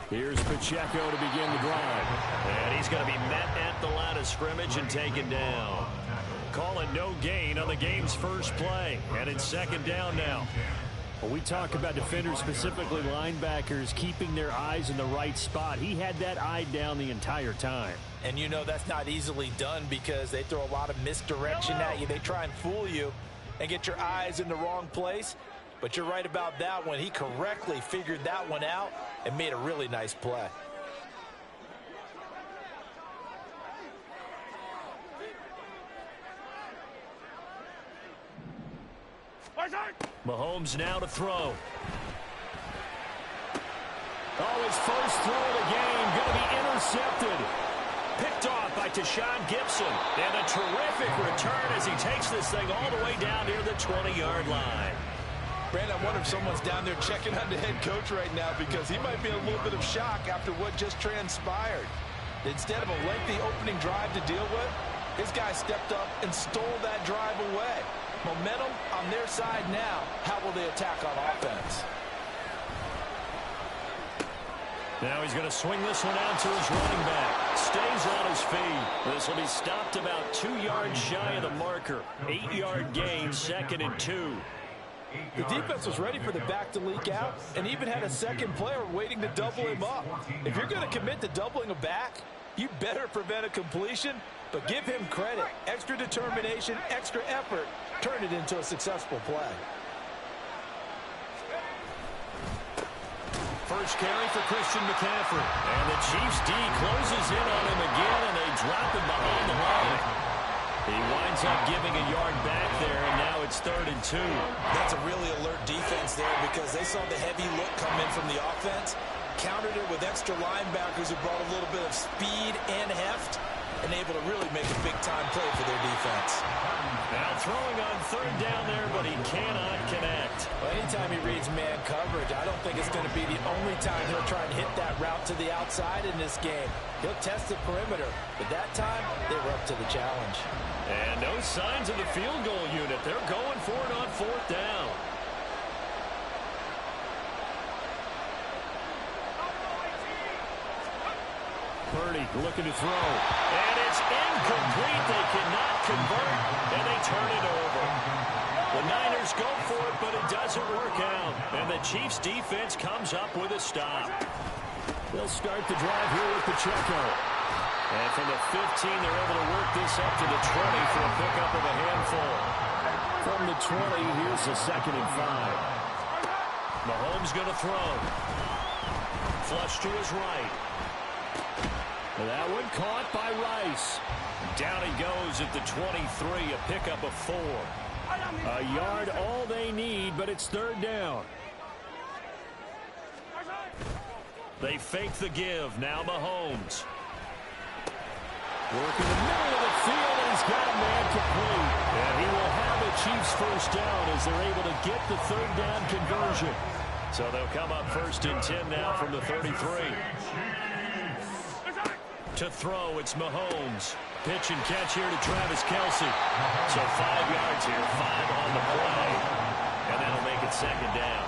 Here's Pacheco to begin the drive. And he's going to be met at the line of scrimmage and taken down. Call it no gain on the game's first play. And it's second down now. Well, we talk about defenders, specifically linebackers, keeping their eyes in the right spot. He had that eye down the entire time. And you know that's not easily done because they throw a lot of misdirection at you. They try and fool you and get your eyes in the wrong place. But you're right about that one. He correctly figured that one out and made a really nice play. Mahomes now to throw. Oh, his first throw of the game going to be intercepted. Picked off by Tashawn Gibson. And a terrific return as he takes this thing all the way down near the 20-yard line. Brandon, I wonder if someone's down there checking on the head coach right now because he might be in a little bit of shock after what just transpired. Instead of a lengthy opening drive to deal with, his guy stepped up and stole that drive away. Momentum on their side now. How will they attack on offense? Now he's going to swing this one out to his running back. Stays on his feet. This will be stopped about 2 yards shy of the marker. 8-yard gain, 2nd and 2. The defense was ready for the back to leak out and even had a second player waiting to double him up. If you're going to commit to doubling a back, you better prevent a completion, but give him credit. Extra determination, extra effort, turn it into a successful play. First carry for Christian McCaffrey. And the Chiefs D closes in on him again, and they drop him behind the line. He winds up giving a yard back there, and now it's 3rd and 2. That's a really alert defense there because they saw the heavy look come in from the offense, countered it with extra linebackers who brought a little bit of speed and heft, and able to really make a big-time play for their defense. Now throwing on 3rd down there, but he cannot connect. Well, anytime he reads man coverage, I don't think it's going to be the only time he'll try and hit that route to the outside in this game. He'll test the perimeter, but that time they were up to the challenge. And no signs of the field goal unit. They're going for it on 4th down. Purdy looking to throw. And it's incomplete. They cannot convert, and they turn it over. The Niners go for it, but it doesn't work out. And the Chiefs' defense comes up with a stop. They'll start the drive here with Pacheco. And from the 15, they're able to work this up to the 20 for a pickup of a handful. From the 20, here's the 2nd and 5. Mahomes going to throw. Flush to his right. That one caught by Rice. Down he goes at the 23, a pickup of 4. A yard all they need, but it's 3rd down. They fake the give. Now Mahomes. Working the middle of the field, and he's got a man complete. And he will have the Chiefs first down as they're able to get the 3rd down conversion. So they'll come up 1st and 10 now from the 33. To throw, it's Mahomes. Pitch and catch here to Travis Kelce. So 5 yards here, 5 on the play. And that'll make it 2nd down.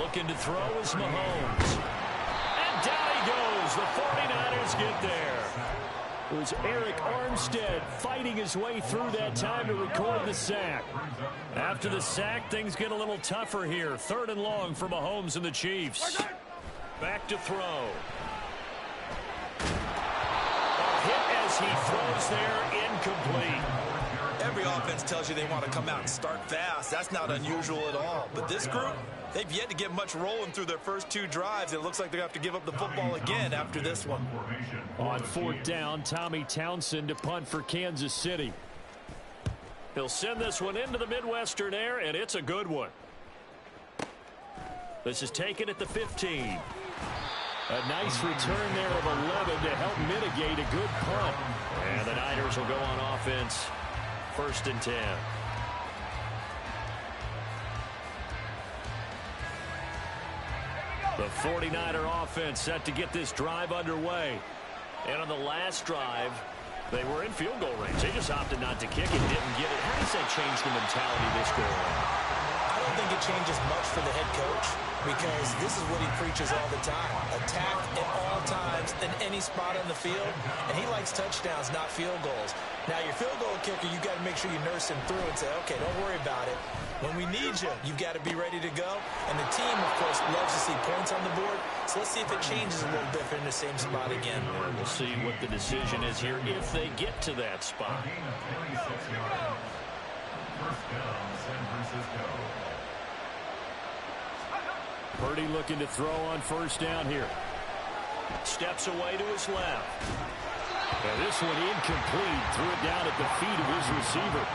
Looking to throw is Mahomes. And down he goes. The 49ers get there. It was Eric Armstead fighting his way through that time to record the sack. After the sack, things get a little tougher here. 3rd and long for Mahomes and the Chiefs. Back to throw. A hit as he throws there, incomplete. Every offense tells you they want to come out and start fast. That's not unusual at all. But this group, they've yet to get much rolling through their first 2 drives. It looks like they're going to have to give up the football again after this one. On 4th down, Tommy Townsend to punt for Kansas City. He'll send this one into the Midwestern air, and it's a good one. This is taken at the 15. A nice return there of 11 to help mitigate a good punt. And the Niners will go on offense. 1st and 10. The 49er offense set to get this drive underway. And on the last drive, they were in field goal range. They just opted not to kick it, didn't get it. How does that change the mentality this go around? I don't think it changes much for the head coach because this is what he preaches all the time. Attack at all times in any spot on the field, and he likes touchdowns, not field goals. Now, your field goal kicker, you got to make sure you nurse him through and say, okay, don't worry about it. When we need you, you've got to be ready to go. And the team, of course, loves to see points on the board. So let's see if it changes a little bit in the same spot again. And we'll see what the decision is here if they get to that spot. Purdy looking to throw on first down here. Steps away to his left. And this one incomplete. Threw it down at the feet of his receiver.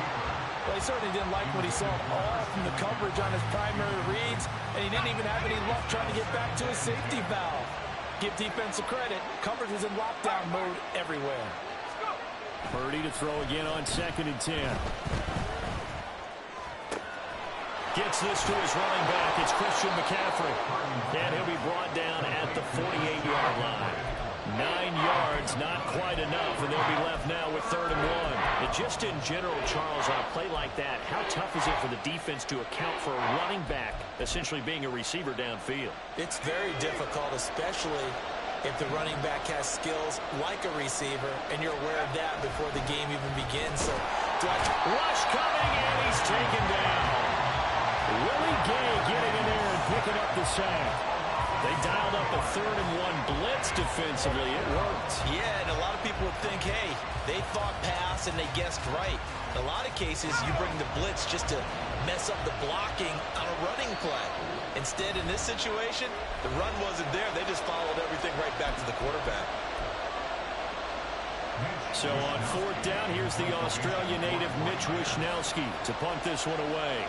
Well, he certainly didn't like what he saw all from the coverage on his primary reads, and he didn't even have any luck trying to get back to his safety valve. Give defensive credit. Coverage was in lockdown mode everywhere. Purdy to throw again on 2nd and 10. Gets this to his running back. It's Christian McCaffrey. And he'll be brought down at the 48-yard line. 9 yards, not quite enough, and they'll be left now with 3rd and 1. And just in general, Charles, on a play like that, how tough is it for the defense to account for a running back essentially being a receiver downfield? It's very difficult, especially if the running back has skills like a receiver, and you're aware of that before the game even begins. So, rush coming, and he's taken down. Willie Gay getting in there and picking up the sack. They dialed up a 3rd and 1 blitz defensively. It worked. Yeah, and a lot of people would think, hey, they thought pass and they guessed right. In a lot of cases, you bring the blitz just to mess up the blocking on a running play. Instead, in this situation, the run wasn't there. They just followed everything right back to the quarterback. So on 4th down, here's the Australian native Mitch Wishnowsky to punt this one away.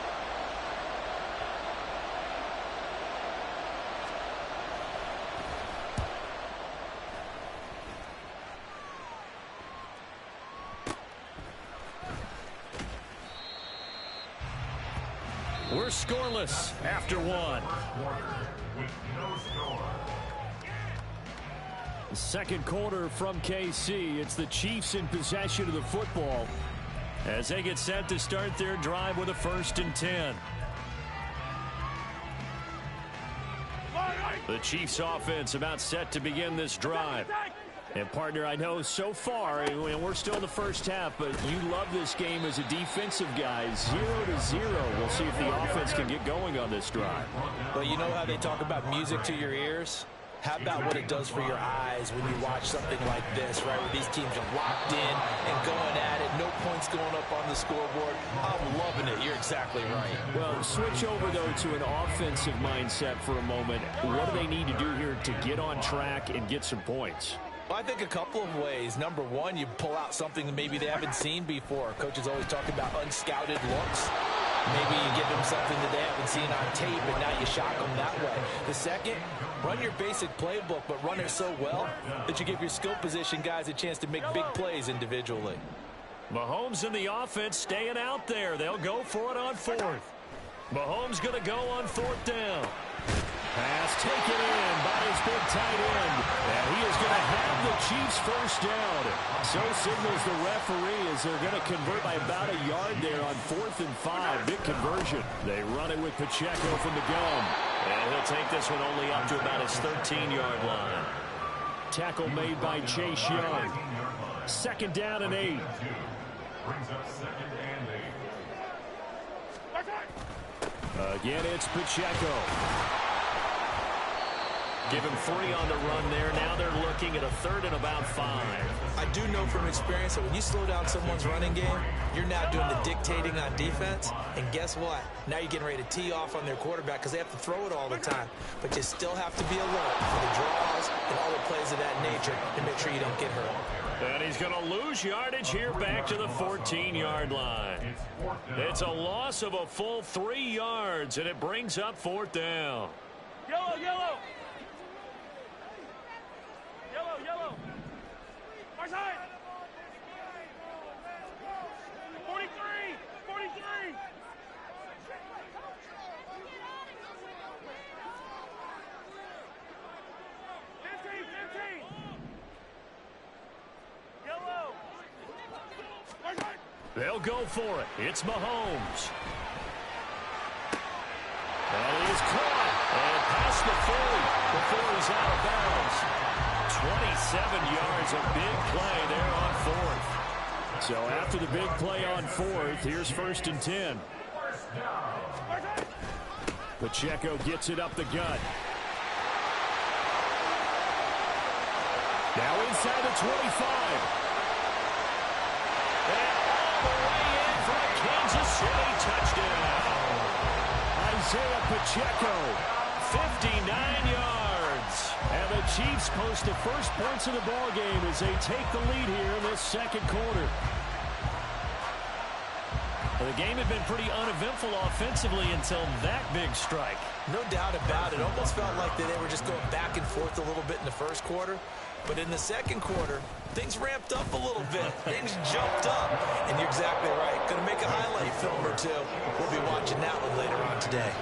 We're scoreless after 1. Second quarter from KC. It's the Chiefs in possession of the football as they get set to start their drive with a 1st and 10. The Chiefs offense about set to begin this drive. And, partner, I know so far, and we're still in the first half, but you love this game as a defensive guy. 0-0. We'll see if the offense can get going on this drive. Well, you know how they talk about music to your ears? How about what it does for your eyes when you watch something like this, right, where these teams are locked in and going at it, no points going up on the scoreboard. I'm loving it. You're exactly right. Well, switch over, though, to an offensive mindset for a moment. What do they need to do here to get on track and get some points? Well, I think a couple of ways. Number one, you pull out something that maybe they haven't seen before. Coaches always talk about unscouted looks. Maybe you give them something that they haven't seen on tape, and now you shock them that way. The second, run your basic playbook, but run it so well that you give your skill position guys a chance to make big plays individually. Mahomes and the offense staying out there. They'll go for it on 4th. Mahomes going to go on 4th down. Pass taken in by his big tight end. And he is going to have the Chiefs first down. So signals the referee as they're going to convert by about a yard there on 4th and 5. Big conversion. They run it with Pacheco from the gun. And he'll take this one only up to about his 13-yard line. Tackle made by Chase Young. 2nd down and 8. Again, it's Pacheco. Give him 3 on the run there. Now they're looking at a 3rd and about 5. I do know from experience that when you slow down someone's running game, you're now doing the dictating on defense. And guess what? Now you're getting ready to tee off on their quarterback because they have to throw it all the time. But you still have to be alert for the draws and all the plays of that nature to make sure you don't get hurt. And he's going to lose yardage here back to the 14-yard line. It's a loss of a full 3 yards, and it brings up 4th down. Yellow, yellow. Yellow. Our side. 43. 15. Yellow. They'll go for it. It's Mahomes. And he is caught. And past the 40 before he's out of bounds. 27 yards, a big play there on fourth. So after the big play on fourth, here's 1st and 10. Pacheco gets it up the gut. Now inside the 25. And all the way in for a Kansas City touchdown. Isaiah Pacheco, 59 yards. And the Chiefs post the first points of the ball game as they take the lead here in this second quarter. The game had been pretty uneventful offensively until that big strike. No doubt about it. Almost felt like they were just going back and forth a little bit in the first quarter. But in the second quarter, things ramped up a little bit. Things jumped up. And you're exactly right. Going to make a highlight film or two. We'll be watching that one later on today.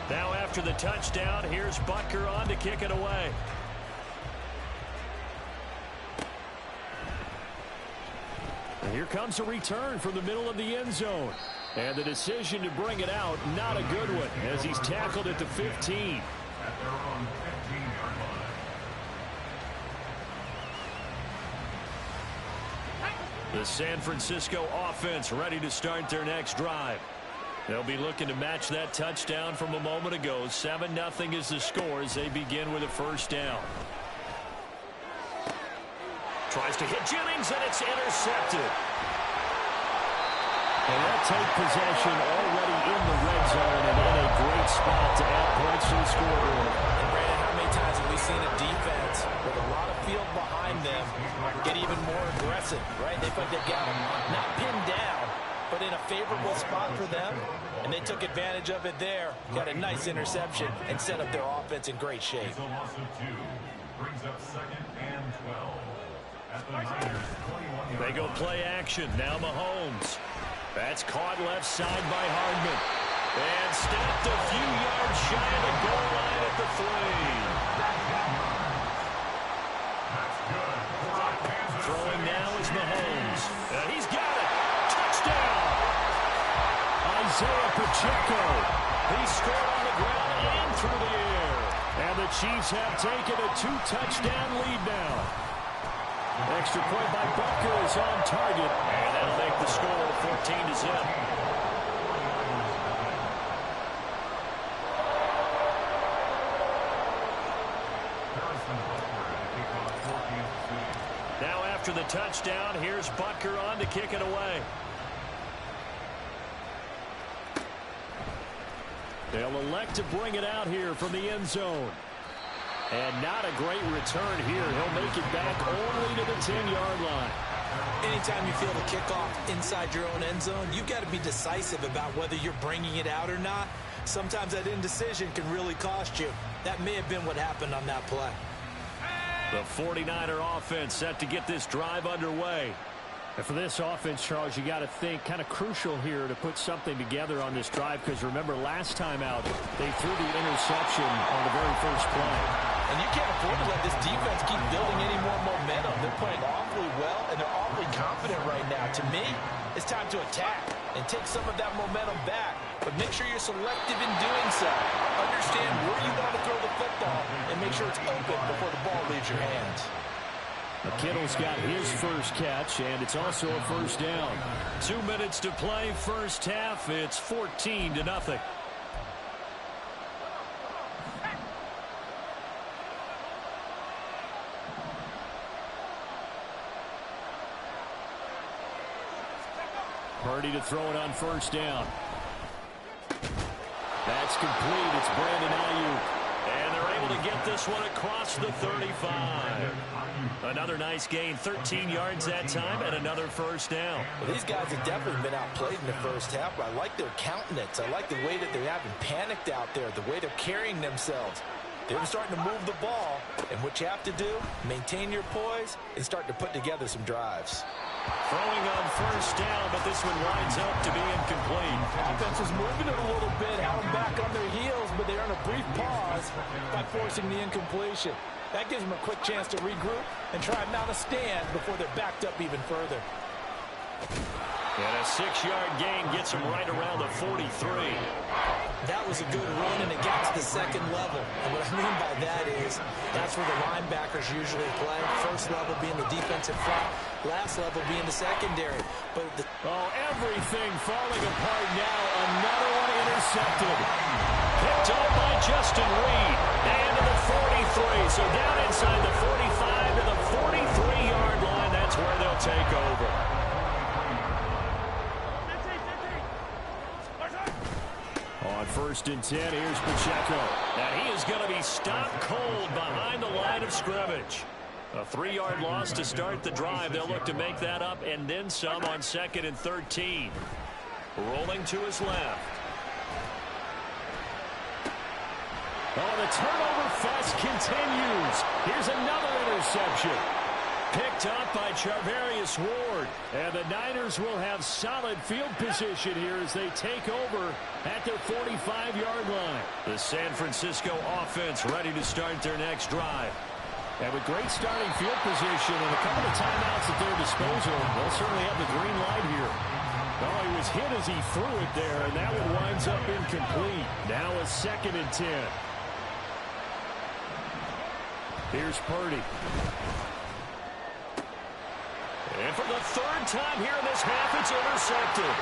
Now after the touchdown, here's Butker on to kick it away. And here comes a return from the middle of the end zone. And the decision to bring it out, not a good one, as he's tackled at the 15. The San Francisco offense ready to start their next drive. They'll be looking to match that touchdown from a moment ago. 7-0 is the score as they begin with a first down. Tries to hit Jennings, and it's intercepted. And they'll take possession already in the red zone and in a great spot to add points to the scoreboard. And Brandon, how many times have we seen a defense with a lot of field behind them get even more aggressive, right? They felt they've got them not pinned down, but in a favorable spot for them, and they took advantage of it there. Got a nice interception and set up their offense in great shape. They go play action. Now Mahomes. That's caught left side by Hardman. And stepped a few yards shy of the goal line at the 3. Throwing now is Mahomes. He's got it. Touchdown. Isaiah Pacheco. He scored on the ground and through the air. And the Chiefs have taken a 2-touchdown lead now. Extra point by Butker is on target. And that'll make the score 14-0. Now after the touchdown, here's Butker on to kick it away. They'll elect to bring it out here from the end zone. And not a great return here. He'll make it back only to the 10-yard line. Anytime you feel the kickoff inside your own end zone, you've got to be decisive about whether you're bringing it out or not. Sometimes that indecision can really cost you. That may have been what happened on that play. The 49er offense set to get this drive underway. And for this offense, Charles, you got to think kind of crucial here to put something together on this drive, because remember last time out they threw the interception on the very first play. And you can't afford to let this defense keep building any more momentum. They're playing awfully well, and they're awfully confident right now. To me, it's time to attack and take some of that momentum back. But make sure you're selective in doing so. Understand where you want to throw the football and make sure it's open before the ball leaves your hands. Kittle's got his first catch, and it's also a first down. 2 minutes to play first half. It's 14-0. Purdy to throw it on first down. That's complete. It's Brandon Ayuk. And they're able to get this one across the 35. Another nice gain, 13 yards that time, and another first down. Well, these guys have definitely been outplayed in the first half, but I like their countenance. I like the way that they're having panicked out there, the way they're carrying themselves. They're starting to move the ball, and what you have to do, maintain your poise and start to put together some drives. Throwing on first down, but this one winds up to be incomplete. Offense was moving it a little bit, had them back on their heels, but they earned a brief pause by forcing the incompletion. That gives them a quick chance to regroup and try and mount a stand before they're backed up even further. And a 6-yard gain gets them right around the 43. That was a good run, and it got to the second level. And what I mean by that is that's where the linebackers usually play. First level being the defensive front, last level being the secondary. But everything falling apart now. Another one intercepted. Picked up by Justin Reed. And to the 43. So down inside the 45 to the 43-yard line. That's where they'll take over. 15, 15. Marshawn. On 1st and 10, here's Pacheco. And he is going to be stopped cold behind the line of scrimmage. A 3-yard loss to start the drive. They'll look to make that up and then some on 2nd and 13. Rolling to his left. Oh, the turnover fest continues. Here's another interception. Picked up by Charvarius Ward. And the Niners will have solid field position here as they take over at their 45-yard line. The San Francisco offense ready to start their next drive. And with great starting field position and a couple of timeouts at their disposal, they'll certainly have the green light here. Oh, he was hit as he threw it there, and that one winds up incomplete. Now a 2nd and 10. Here's Purdy. And for the 3rd time here in this half, it's intercepted.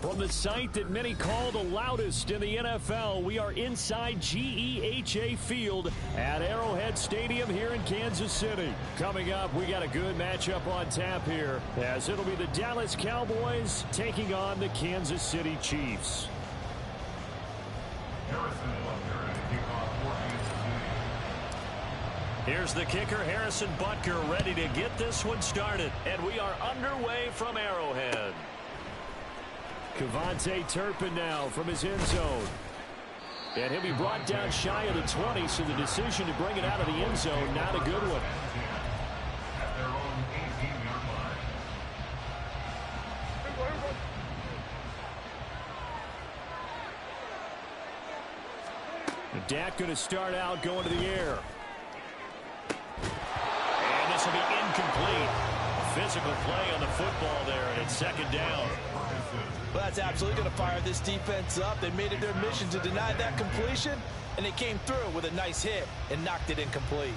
From the site that many call the loudest in the NFL, we are inside GEHA Field at Arrowhead Stadium here in Kansas City. Coming up, we got a good matchup on tap here, as it'll be the Dallas Cowboys taking on the Kansas City Chiefs. Here's the kicker, Harrison Butker, ready to get this one started. And we are underway from Arrowhead. Cavante Turpin now from his end zone. And he'll be brought down shy of the 20, so the decision to bring it out of the end zone, not a good one. Dak going to start out going to the air. And this will be incomplete. Physical play on the football there, and it's second down. Well, that's absolutely going to fire this defense up. They made it their mission to deny that completion, and they came through with a nice hit and knocked it incomplete.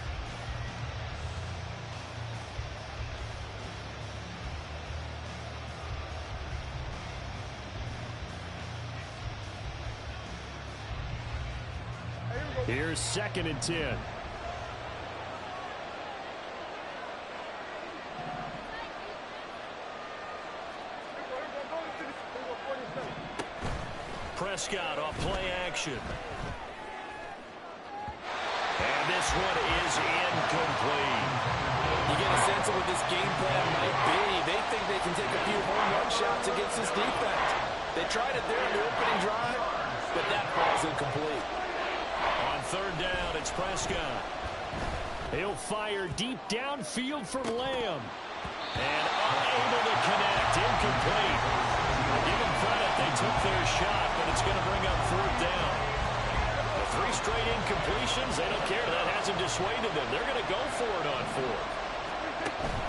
Here's 2nd and 10. Prescott off play action. And this one is incomplete. You get a sense of what this game plan might be. They think they can take a few home run shots against this defense. They tried it there in the opening drive, but that falls incomplete. On 3rd down, it's Prescott. He'll fire deep downfield for Lamb. And unable to connect, incomplete. Give them credit, they took their shot, but it's going to bring up 4th down. The 3 straight incompletions, they don't care. That hasn't dissuaded them. They're going to go for it on 4th.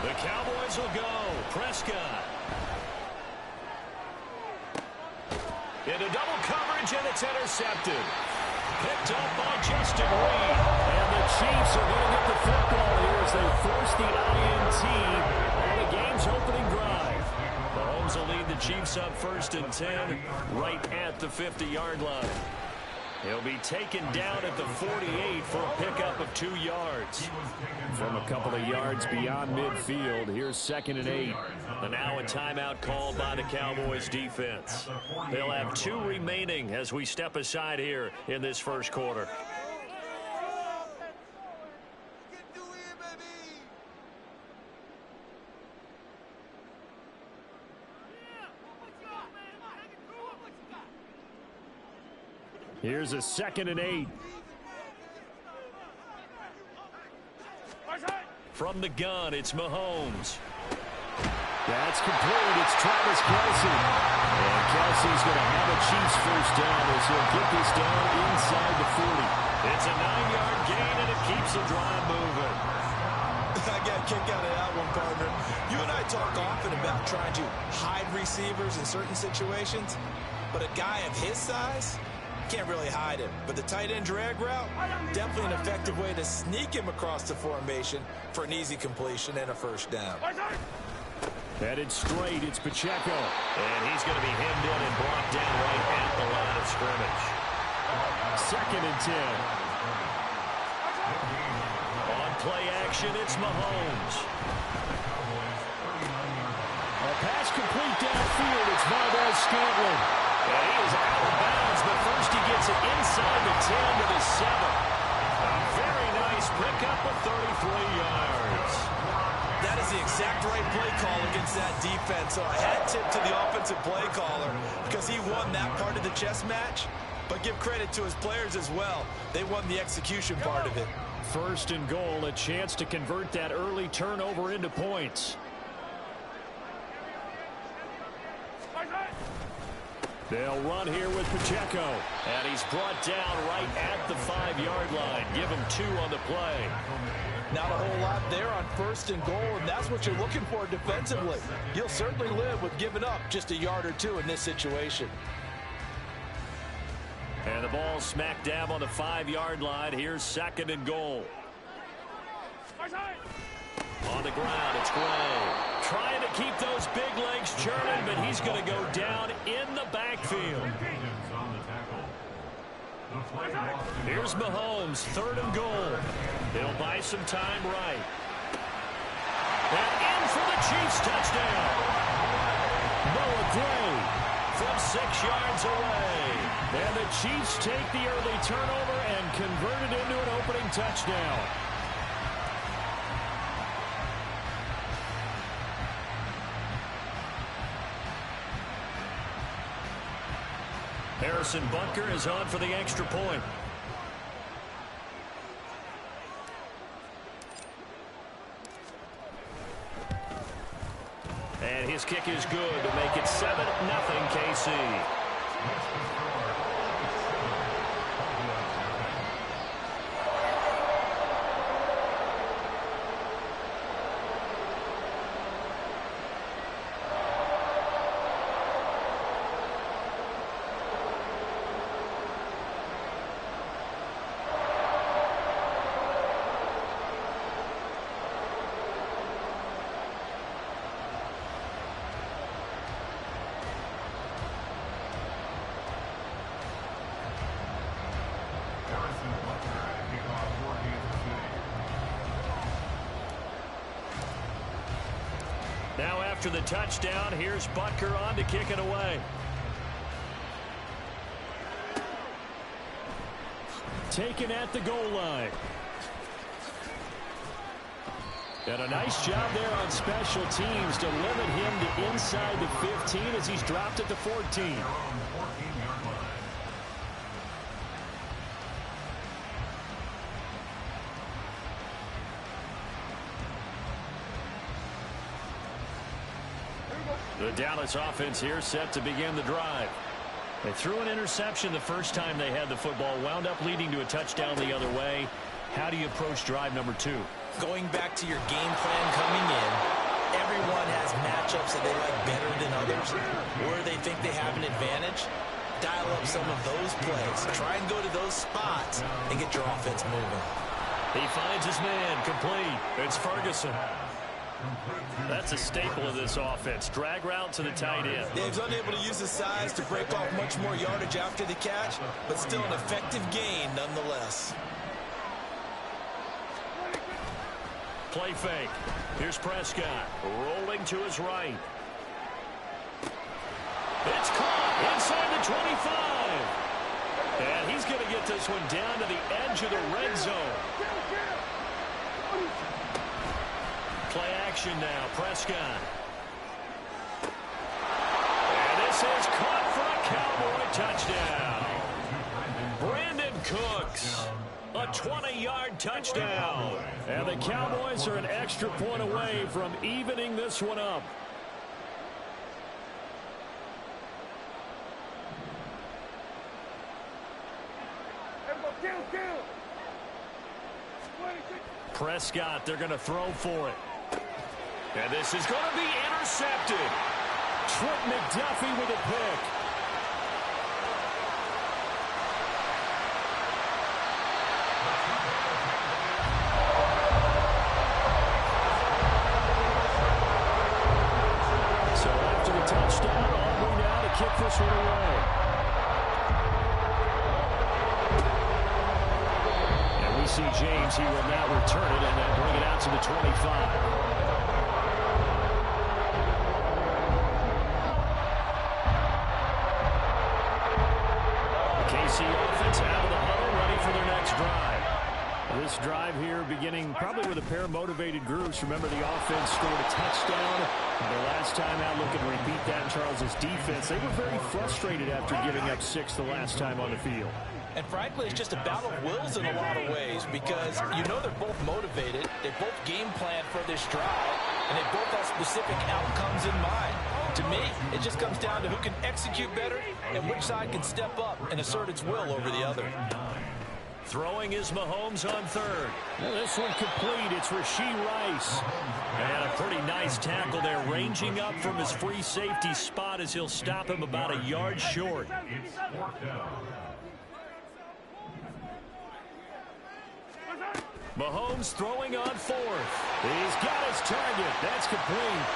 The Cowboys will go. Prescott. Into double coverage, and it's intercepted. Picked up by Justin Reed. And the Chiefs are going to get the football here as they force the INT on the game's opening drive. Mahomes will lead the Chiefs up 1st and 10 right at the 50-yard line. He'll be taken down at the 48 for a pickup of 2 yards. From a couple of yards beyond midfield, here's 2nd and 8. And now a timeout called by the Cowboys defense. They'll have 2 remaining as we step aside here in this first quarter. Here's a 2nd and 8. From the gun, it's Mahomes. That's complete. It's Travis Kelce. And Kelce's going to have a Chiefs first down as he'll get this down inside the 40. It's a 9-yard gain, and it keeps the drive moving. I got a kick out of that one, partner. You and I talk often about trying to hide receivers in certain situations, but a guy of his size can't really hide him. But the tight end drag route, definitely an effective way to sneak him across the formation for an easy completion and a first down. Headed straight, it's Pacheco. And he's going to be hemmed in and brought down right at the line of scrimmage. 2nd and 10. On play action, it's Mahomes. A pass complete downfield, it's Valdez-Scantling. And he is out of bounds, but first he gets it inside the 10 to the 7. A very nice pickup of 33 yards. That is the exact right play call against that defense. So I had tip to the offensive play caller because he won that part of the chess match. But give credit to his players as well. They won the execution part of it. 1st and goal, a chance to convert that early turnover into points. They'll run here with Pacheco. And he's brought down right at the 5-yard line. Give him 2 on the play. Not a whole lot there on 1st and goal, and that's what you're looking for defensively. You'll certainly live with giving up just a yard or 2 in this situation. And the ball smack dab on the 5-yard line. Here's 2nd and goal. On the ground, it's Gray. trying to keep those big legs churning, but he's going to go down in the backfield. Here's Mahomes, 3rd and goal. They'll buy some time right. And in for the Chiefs touchdown. Noah Gray from 6 yards away. And the Chiefs take the early turnover and convert it into an opening touchdown. Harrison Butker is on for the extra point. And his kick is good to make it 7-0 KC. Now after the touchdown, here's Butker on to kick it away. Taken at the goal line. And a nice job there on special teams to limit him to inside the 15 as he's dropped at the 14. The Dallas offense here set to begin the drive. They threw an interception the first time they had the football, wound up leading to a touchdown the other way. How do you approach drive number 2? Going back to your game plan coming in, everyone has matchups that they like better than others, where they think they have an advantage. Dial up some of those plays. Try and go to those spots and get your offense moving. He finds his man, complete. It's Ferguson. That's a staple of this offense. Drag route to the tight end. Dave's unable to use his size to break off much more yardage after the catch, but still an effective gain nonetheless. Play fake. Here's Prescott rolling to his right. It's caught inside the 25. And he's going to get this one down to the edge of the red zone. Play action now, Prescott. And this is caught for a Cowboy touchdown. Brandon Cooks, a 20-yard touchdown. And the Cowboys are an extra point away from evening this one up. Prescott, they're going to throw for it. And this is going to be intercepted. Trent McDuffie with a pick. So after the touchdown, Aubrey now to kick this one away. And we see James, he will now return it and then bring it out to the 25. Offense out of the huddle, ready for their next drive. This drive here beginning probably with a pair of motivated groups. Remember, the offense scored a touchdown. Their last time out, looking to repeat that. Charles's defense, they were very frustrated after giving up 6 the last time on the field. And frankly, it's just a battle of wills in a lot of ways because you know they're both motivated. They both game plan for this drive, and they both have specific outcomes in mind. To me, it just comes down to who can execute better and which side can step up and assert its will over the other. Throwing is Mahomes on third. Well, this one complete. It's Rashee Rice. And a pretty nice tackle there, ranging up from his free safety spot as he'll stop him about a yard short. Mahomes throwing on fourth. He's got his target. That's complete.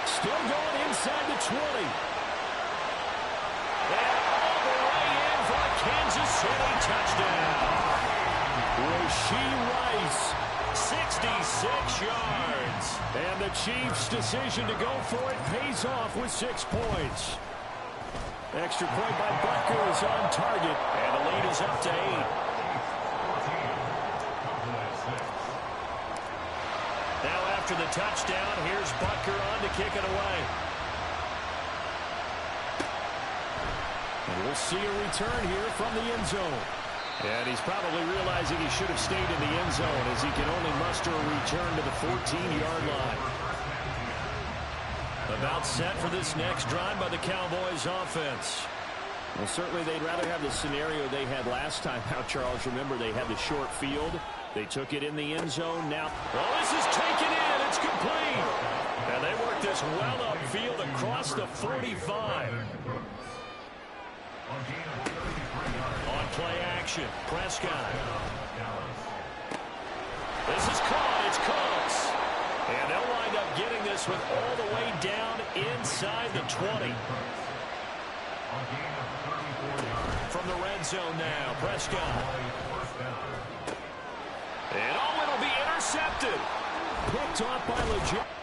Still going inside the 20. And all the way in for a Kansas City touchdown. Rashee Rice. 66 yards. And the Chiefs' decision to go for it pays off with 6 points. Extra point by Butker is on target. And the lead is up to 8. Now after the touchdown, here's Butker on to kick it away. And we'll see a return here from the end zone. And he's probably realizing he should have stayed in the end zone as he can only muster a return to the 14-yard line. About set for this next drive by the Cowboys offense. Well, certainly they'd rather have the scenario they had last time out, Charles. Remember, they had the short field. They took it in the end zone. Now, well, this is taken in. It's complete. And they work this well upfield across the 45. On play action, Prescott. This is caught. It's Cooks. And they'll wind up getting this with all the way down inside the 20. From the red zone now, Prescott. And it'll be intercepted. picked off by Legit.